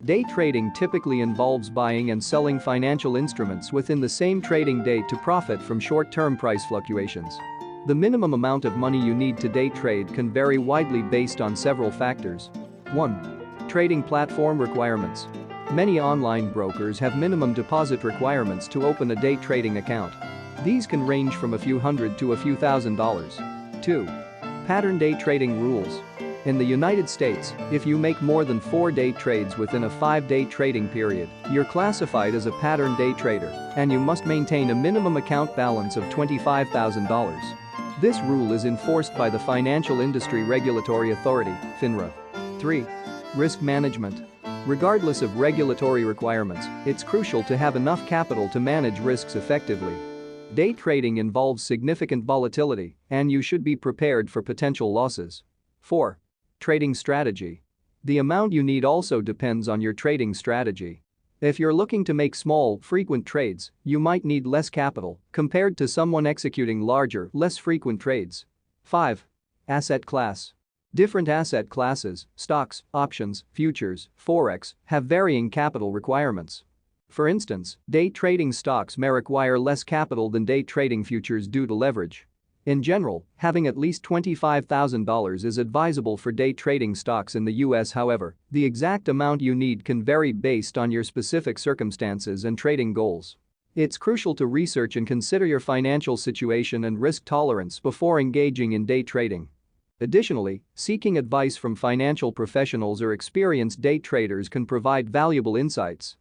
Day trading typically involves buying and selling financial instruments within the same trading day to profit from short-term price fluctuations. The minimum amount of money you need to day trade can vary widely based on several factors. 1. Trading platform requirements. Many online brokers have minimum deposit requirements to open a day trading account. These can range from a few hundred to a few $1,000s. 2. Pattern day trading rules. In the United States, if you make more than 4 day trades within a 5-day trading period, you're classified as a pattern day trader, and you must maintain a minimum account balance of $25,000. This rule is enforced by the Financial Industry Regulatory Authority, FINRA. 3. Risk management. Regardless of regulatory requirements, it's crucial to have enough capital to manage risks effectively. Day trading involves significant volatility, and you should be prepared for potential losses. 4. Trading strategy. The amount you need also depends on your trading strategy. If you're looking to make small, frequent trades, you might need less capital compared to someone executing larger, less frequent trades. 5. Asset class. Different asset classes, stocks, options, futures, forex, have varying capital requirements. For instance, day trading stocks may require less capital than day trading futures due to leverage. In general, having at least $25,000 is advisable for day trading stocks in the US. However, the exact amount you need can vary based on your specific circumstances and trading goals. It's crucial to research and consider your financial situation and risk tolerance before engaging in day trading. Additionally, seeking advice from financial professionals or experienced day traders can provide valuable insights.